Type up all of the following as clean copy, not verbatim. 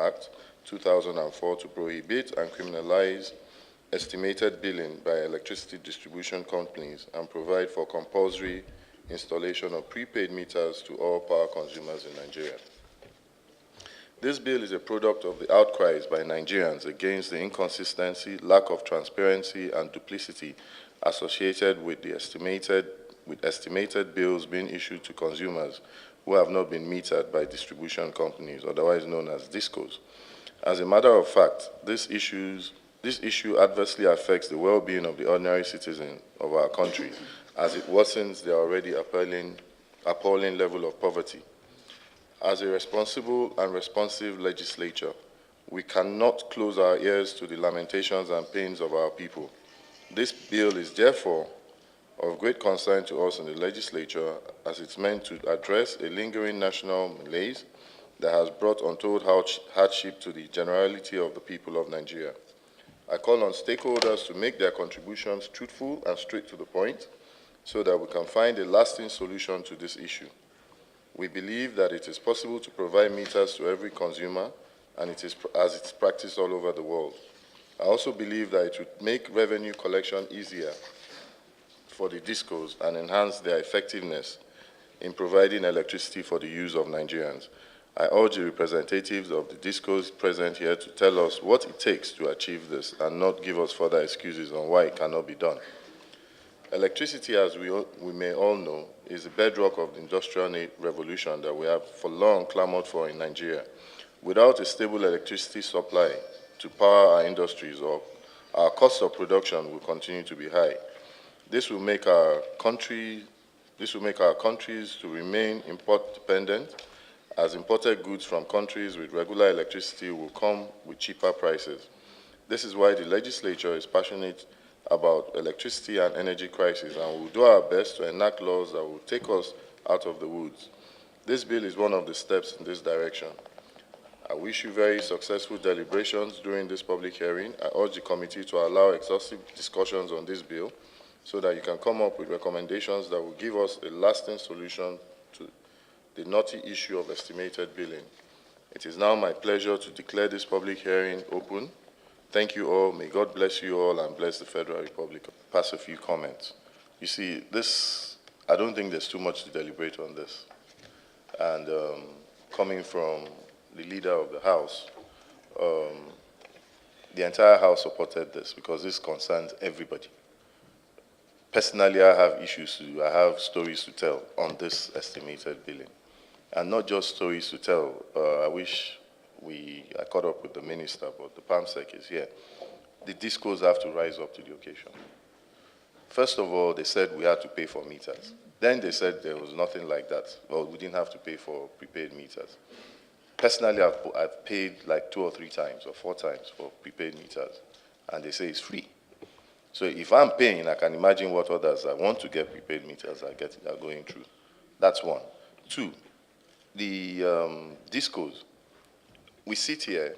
Act 2004 to prohibit and criminalize estimated billing by electricity distribution companies and provide for compulsory installation of prepaid meters to all power consumers in Nigeria. This bill is a product of the outcries by Nigerians against the inconsistency, lack of transparency, and duplicity associated with estimated bills being issued to consumers who have not been metered by distribution companies, otherwise known as DISCOs. As a matter of fact, this issue adversely affects the well-being of the ordinary citizen of our country, as it worsens their already appalling level of poverty. As a responsible and responsive legislature, we cannot close our ears to the lamentations and pains of our people. This bill is therefore of great concern to us in the legislature, as it's meant to address a lingering national malaise that has brought untold hardship to the generality of the people of Nigeria. I call on stakeholders to make their contributions truthful and straight to the point so that we can find a lasting solution to this issue. We believe that it is possible to provide meters to every consumer, and as it's practiced all over the world. I also believe that it would make revenue collection easier for the DISCOs and enhance their effectiveness in providing electricity for the use of Nigerians. I urge the representatives of the DISCOs present here to tell us what it takes to achieve this and not give us further excuses on why it cannot be done. Electricity, as we may all know, is the bedrock of the industrial revolution that we have for long clamored for in Nigeria. Without a stable electricity supply to power our industries, our costs of production will continue to be high. This will make our countries to remain import dependent, as imported goods from countries with regular electricity will come with cheaper prices. This is why the legislature is passionate about electricity and energy crisis, and we will do our best to enact laws that will take us out of the woods. This bill is one of the steps in this direction. I wish you very successful deliberations during this public hearing. I urge the committee to allow exhaustive discussions on this bill so that you can come up with recommendations that will give us a lasting solution to the knotty issue of estimated billing. It is now my pleasure to declare this public hearing open. Thank you all. May God bless you all and bless the Federal Republic. Pass a few comments. You see, I don't think there's too much to deliberate on this. And coming from the leader of the House, the entire House supported this because this concerns everybody. Personally, I have stories to tell on this estimated billing. And not just stories to tell. I caught up with the minister, but the PAMSEC is here. The DISCOs have to rise up to the occasion. First of all, they said we had to pay for meters. Then they said there was nothing like that. Well, we didn't have to pay for prepaid meters. Personally, I've paid like 2 or 3 times or 4 times for prepaid meters, and they say it's free. So if I'm paying, I can imagine what others that want to get prepaid meters are going through. That's one. 2, the DISCOs. We sit here,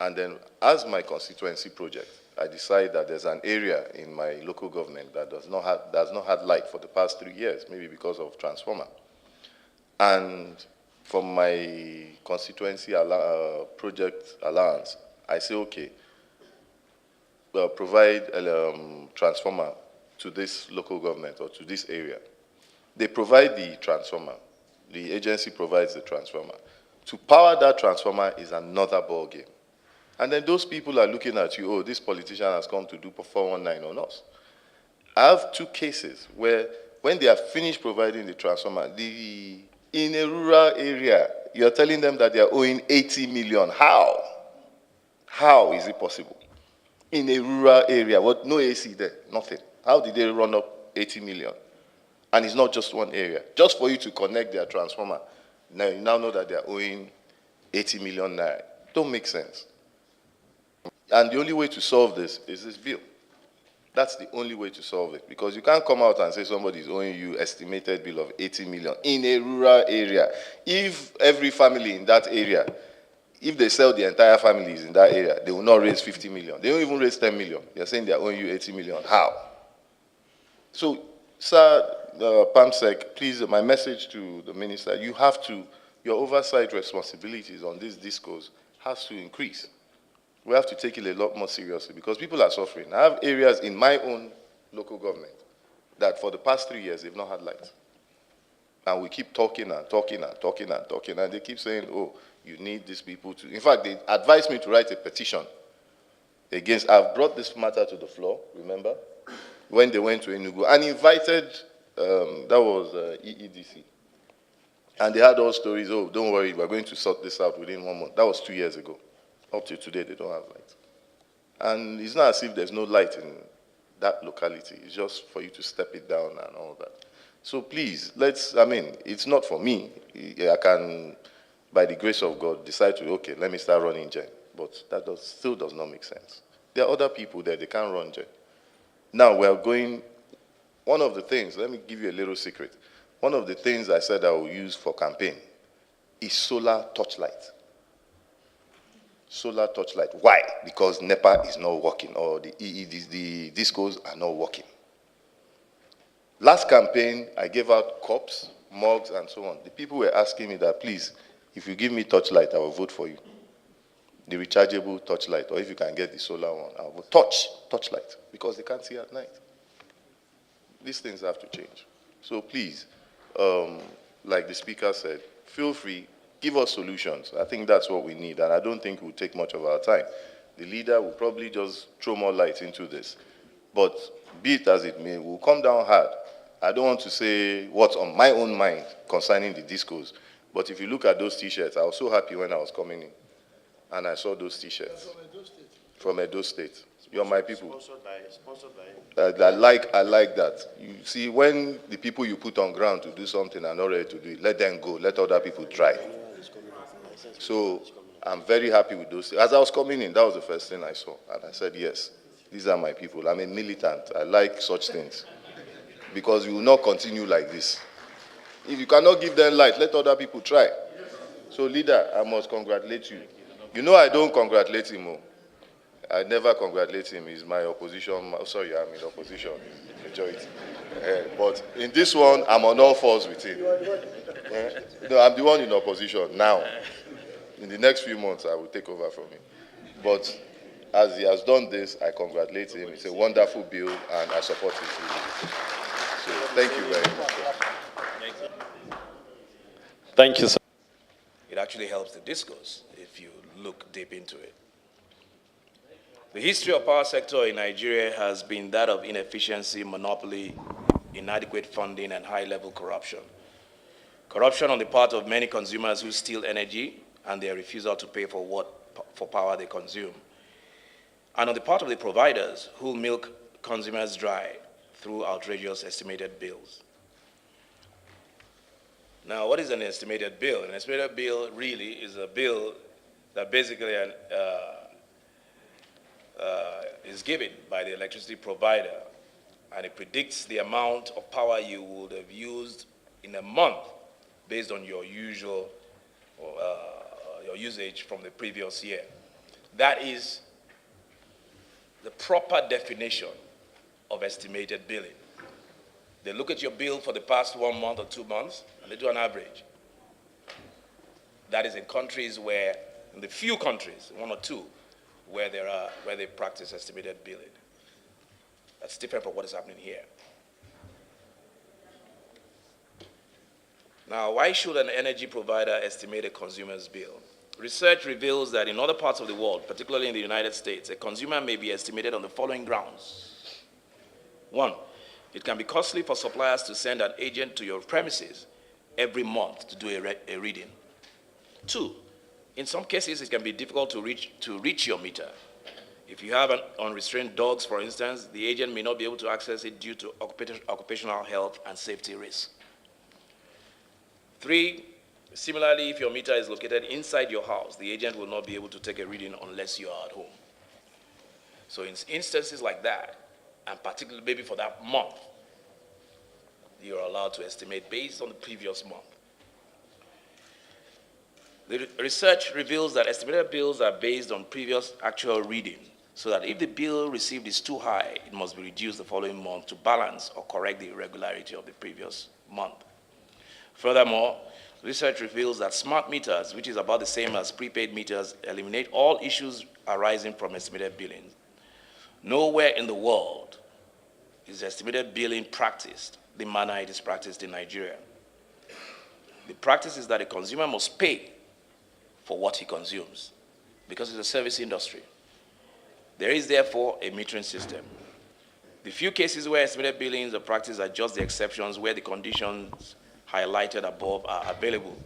and then as my constituency project, I decide that there's an area in my local government that does not have light for the past 3 years, maybe because of transformer. And from my constituency project allowance, I say, okay, well, provide a transformer to this local government or to this area. They provide the transformer. The agency provides the transformer. To power that transformer is another ball game. And then those people are looking at you, oh, this politician has come to do 419 on us. I have 2 cases where when they have finished providing the transformer, in a rural area, you're telling them that they are owing 80 million. How? How is it possible? In a rural area, what, no AC there, nothing. How did they run up 80 million? And it's not just one area. Just for you to connect their transformer, now you now know that they are owing 80 million naira. Don't make sense. And the only way to solve this is this bill. That's the only way to solve it, because you can't come out and say somebody is owing you estimated bill of 80 million in a rural area. If every family in that area, if they sell the entire families in that area, they will not raise 50 million. They don't even raise 10 million. They're saying they're owing you 80 million. How? So, sir, PAMSEC, please, my message to the minister, you have to, your oversight responsibilities on these DISCOs has to increase. We have to take it a lot more seriously because people are suffering. I have areas in my own local government that for the past 3 years, they've not had light. And we keep talking and talking and talking and talking, and they keep saying, oh, you need these people to... In fact, they advised me to write a petition against... I've brought this matter to the floor, remember? When they went to Enugu and invited, that was EEDC. And they had all stories, oh, don't worry, we're going to sort this out within 1 month. That was 2 years ago. Up to today, they don't have light. And it's not as if there's no light in that locality. It's just for you to step it down and all that. So please, it's not for me. I can, by the grace of God, decide to, okay, let me start running gen. But that still does not make sense. There are other people there, they can't run gen. Now we're going, one of the things, let me give you a little secret. One of the things I said I will use for campaign is solar torchlight. Solar torchlight. Why? Because NEPA is not working, or the discos are not working. Last campaign, I gave out cups, mugs, and so on. The people were asking me that, please, if you give me torchlight, I will vote for you. The rechargeable torchlight, or if you can get the solar one, I will torchlight, because they can't see at night. These things have to change. So please, like the speaker said, feel free, give us solutions. I think that's what we need, and I don't think it will take much of our time. The leader will probably just throw more light into this. But be it as it may, we'll come down hard. I don't want to say what's on my own mind concerning the discos, but if you look at those T-shirts, I was so happy when I was coming in, and I saw those T-shirts. From Edo State. You're my people. Sponsored by. I like that. You see, when the people you put on ground to do something are not ready to do it, let them go. Let other people try. So I'm very happy with those. As I was coming in, that was the first thing I saw. And I said, yes, these are my people. I'm a militant. I like such things. Because we will not continue like this. If you cannot give them light, let other people try. So, leader, I must congratulate you. You know I don't congratulate him. I never congratulate him. He's my opposition. Sorry, I'm in opposition, majority. But in this one, I'm on all fours with him. No, I'm the one in opposition now. In the next few months, I will take over from him. But as he has done this, I congratulate him. It's a wonderful bill, and I support it. So thank you very much. Thank you, sir. It actually helps the discourse if you look deep into it. The history of power sector in Nigeria has been that of inefficiency, monopoly, inadequate funding, and high-level corruption. Corruption on the part of many consumers who steal energy and their refusal to pay for power they consume. And on the part of the providers who milk consumers dry through outrageous estimated bills. Now, what is an estimated bill? An estimated bill really is a bill that basically is given by the electricity provider, and it predicts the amount of power you would have used in a month based on your usual your usage from the previous year. That is the proper definition of estimated billing. They look at your bill for the past 1 month or 2 months, and they do an average. That is in countries where, in the few countries, 1 or 2, where they practice estimated billing. That's different from what is happening here. Now, why should an energy provider estimate a consumer's bill? Research reveals that in other parts of the world, particularly in the United States, a consumer may be estimated on the following grounds. 1, it can be costly for suppliers to send an agent to your premises every month to do a reading. 2, in some cases, it can be difficult to reach your meter. If you have unrestrained dogs, for instance, the agent may not be able to access it due to occupational health and safety risks. 3, similarly, if your meter is located inside your house, the agent will not be able to take a reading unless you are at home. So in instances like that, and particularly maybe for that month, you're allowed to estimate based on the previous month. The research reveals that estimated bills are based on previous actual reading, so that if the bill received is too high, it must be reduced the following month to balance or correct the irregularity of the previous month. Furthermore, research reveals that smart meters, which is about the same as prepaid meters, eliminate all issues arising from estimated billing. Nowhere in the world is estimated billing practiced the manner it is practiced in Nigeria. The practice is that a consumer must pay for what he consumes because it's a service industry. There is therefore a metering system. The few cases where estimated billings are practiced are just the exceptions where the conditions highlighted above are available.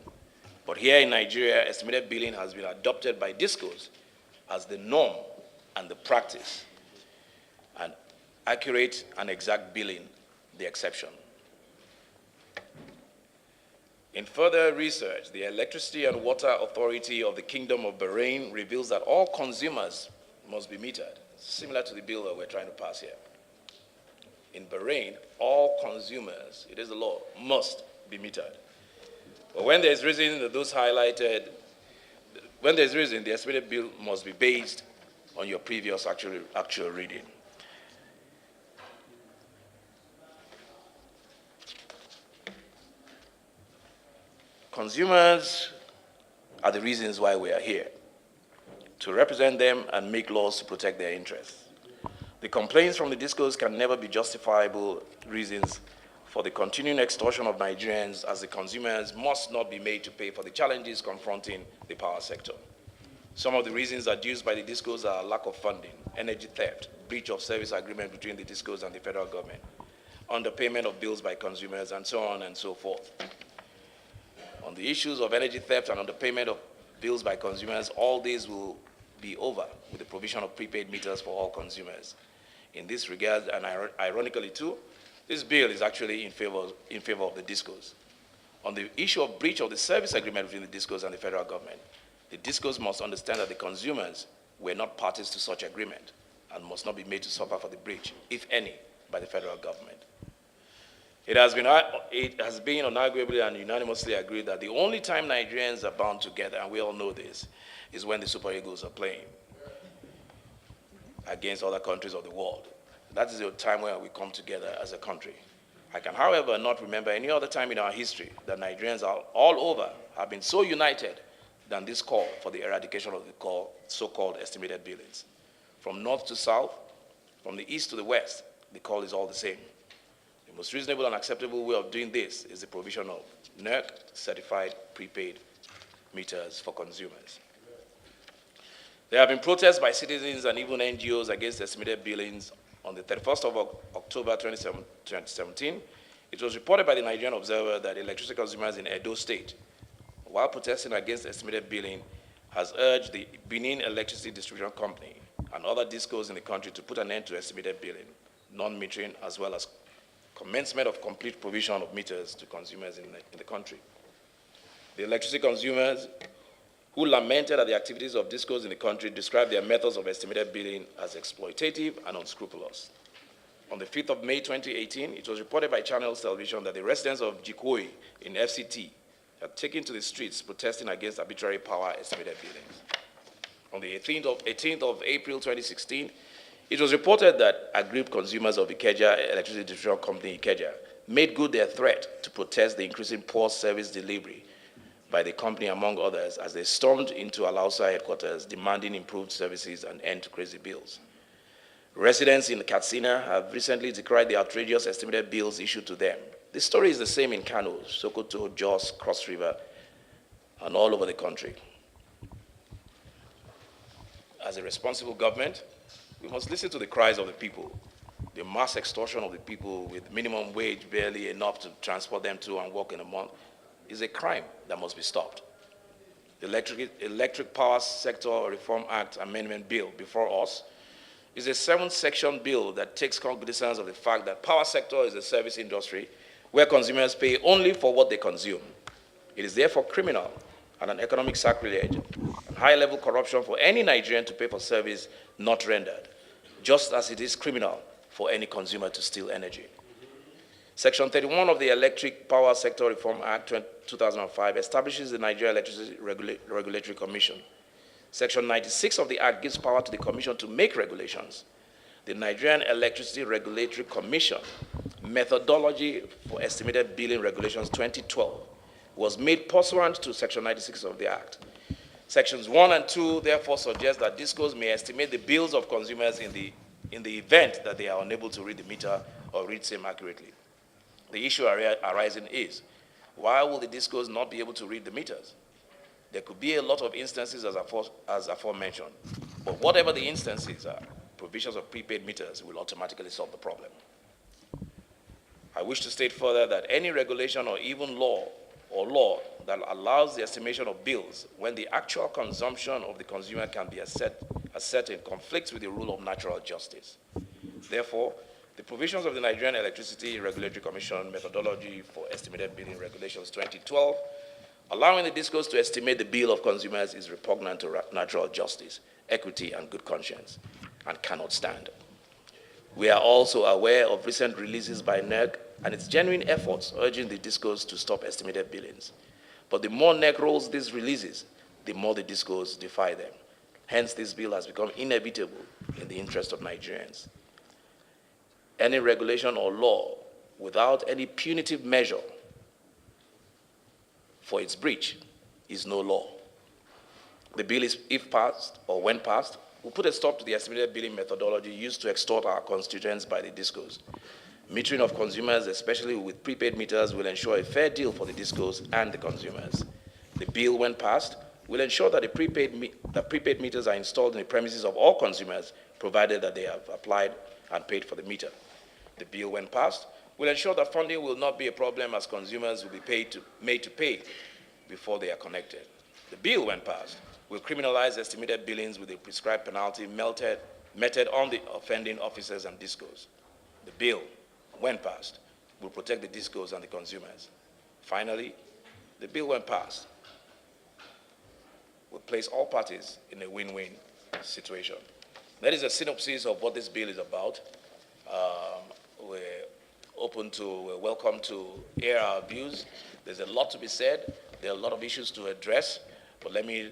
But here in Nigeria, estimated billing has been adopted by DISCOs as the norm and the practice, and accurate and exact billing the exception. In further research, the Electricity and Water Authority of the Kingdom of Bahrain reveals that all consumers must be metered, similar to the bill that we're trying to pass here. In Bahrain, all consumers, it is the law, must be metered. But when there's reason that those highlighted, when there's reason, the estimated bill must be based on your previous actual reading. Consumers are the reasons why we are here, to represent them and make laws to protect their interests. The complaints from the DISCOs can never be justifiable reasons for the continuing extortion of Nigerians, as the consumers must not be made to pay for the challenges confronting the power sector. Some of the reasons adduced by the DISCOs are lack of funding, energy theft, breach of service agreement between the DISCOs and the federal government, underpayment of bills by consumers, and so on and so forth. On the issues of energy theft and underpayment of bills by consumers, all these will be over with the provision of prepaid meters for all consumers. In this regard, and ironically too, this bill is actually in favor of the DISCOs. On the issue of breach of the service agreement between the DISCOs and the federal government, the DISCOs must understand that the consumers were not parties to such agreement and must not be made to suffer for the breach, if any, by the federal government. It has been unarguably and unanimously agreed that the only time Nigerians are bound together, and we all know this, is when the Super Eagles are playing against other countries of the world. That is the time where we come together as a country. I can, however, not remember any other time in our history that Nigerians all over have been so united than this call for the eradication of the so-called estimated billings. From north to south, from the east to the west, the call is all the same. The most reasonable and acceptable way of doing this is the provision of NERC-certified prepaid meters for consumers. There have been protests by citizens and even NGOs against estimated billings. On the 31st of October 2017, it was reported by the Nigerian Observer that electricity consumers in Edo State, while protesting against estimated billing, has urged the Benin Electricity Distribution Company and other DISCOs in the country to put an end to estimated billing, non-metering, as well as commencement of complete provision of meters to consumers in the country. The electricity consumers who lamented at the activities of DISCOs in the country described their methods of estimated billing as exploitative and unscrupulous. On the 5th of May 2018, it was reported by Channels Television that the residents of Jikoi in FCT had taken to the streets protesting against arbitrary power estimated billings. On the 18th of April 2016, it was reported that aggrieved consumers of Ikeja Electricity Distribution Company Ikeja made good their threat to protest the increasing poor service delivery by the company, among others, as they stormed into Alausa headquarters demanding improved services and end to crazy bills. Residents in Katsina have recently decried the outrageous estimated bills issued to them. The story is the same in Kano, Sokoto, Jos, Cross River, and all over the country. As a responsible government, we must listen to the cries of the people. The mass extortion of the people with minimum wage barely enough to transport them to and work in a month is a crime that must be stopped. The Electric Power Sector Reform Act Amendment Bill before us is a 7-section bill that takes cognizance of the fact that power sector is a service industry where consumers pay only for what they consume. It is therefore criminal and an economic sacrilege and high-level corruption for any Nigerian to pay for service not rendered, just as it is criminal for any consumer to steal energy. Section 31 of the Electric Power Sector Reform Act 2005 establishes the Nigeria Electricity Regulatory Commission. Section 96 of the Act gives power to the Commission to make regulations. The Nigerian Electricity Regulatory Commission Methodology for Estimated Billing Regulations 2012 was made pursuant to Section 96 of the Act. Sections 1 and 2 therefore suggest that DISCOs may estimate the bills of consumers in the event that they are unable to read the meter or read same accurately. The issue arising is, why will the DISCOs not be able to read the meters? There could be a lot of instances as aforementioned, but whatever the instances are, provisions of prepaid meters will automatically solve the problem. I wish to state further that any regulation or even law that allows the estimation of bills when the actual consumption of the consumer can be ascertained conflicts with the rule of natural justice. Therefore, the provisions of the Nigerian Electricity Regulatory Commission methodology for estimated billing regulations 2012, allowing the DISCOs to estimate the bill of consumers, is repugnant to natural justice, equity, and good conscience, and cannot stand. We are also aware of recent releases by NERC and its genuine efforts urging the DISCOs to stop estimated billings. But the more NERC rolls these releases, the more the DISCOs defy them. Hence, this bill has become inevitable in the interest of Nigerians. Any regulation or law without any punitive measure for its breach is no law. The bill is, if passed or when passed, will put a stop to the estimated billing methodology used to extort our constituents by the DISCOs. Metering of consumers, especially with prepaid meters, will ensure a fair deal for the DISCOs and the consumers. The bill, when passed, will ensure that prepaid meters are installed in the premises of all consumers, provided that they have applied and paid for the meter. The bill, when passed, will ensure that funding will not be a problem, as consumers will be made to pay before they are connected. The bill, when passed, will criminalize estimated billings with a prescribed penalty meted on the offending officers and DISCOs. The bill, when passed, will protect the DISCOs and the consumers. Finally, the bill, when passed, will place all parties in a win-win situation. That is a synopsis of what this bill is about. We're welcome to hear our views. There's a lot to be said. There are a lot of issues to address. But let me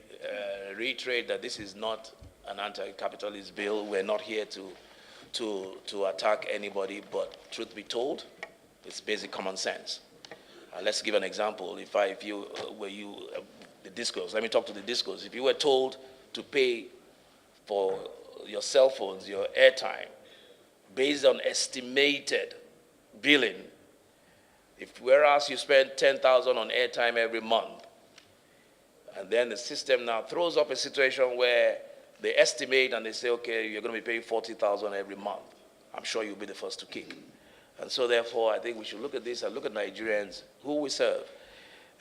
reiterate that this is not an anti-capitalist bill. We're not here to attack anybody, but truth be told, it's basic common sense. Let's give an example. The DISCOs, let me talk to the DISCOs. If you were told to pay for your cell phones, your airtime, based on estimated billing, whereas you spend 10,000 on airtime every month, and then the system now throws up a situation where they estimate and they say, okay, you're going to be paying 40,000 every month, I'm sure you'll be the first to kick. And so therefore, I think we should look at this and look at Nigerians, who we serve,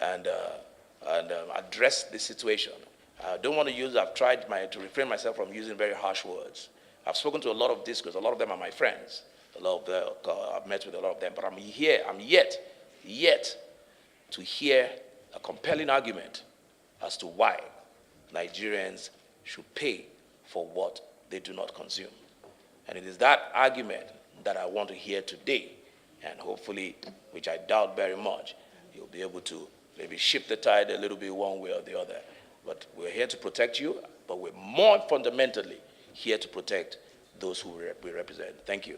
and address the situation. I don't want to use, I've tried to refrain myself from using very harsh words. I've spoken to a lot of DISCOs. A lot of them are my friends. I've met with a lot of them, but I'm yet to hear a compelling argument as to why Nigerians should pay for what they do not consume. And it is that argument that I want to hear today, and hopefully, which I doubt very much, you'll be able to maybe shift the tide a little bit one way or the other. But we're here to protect you, but we're more fundamentally here to protect those who we represent. Thank you.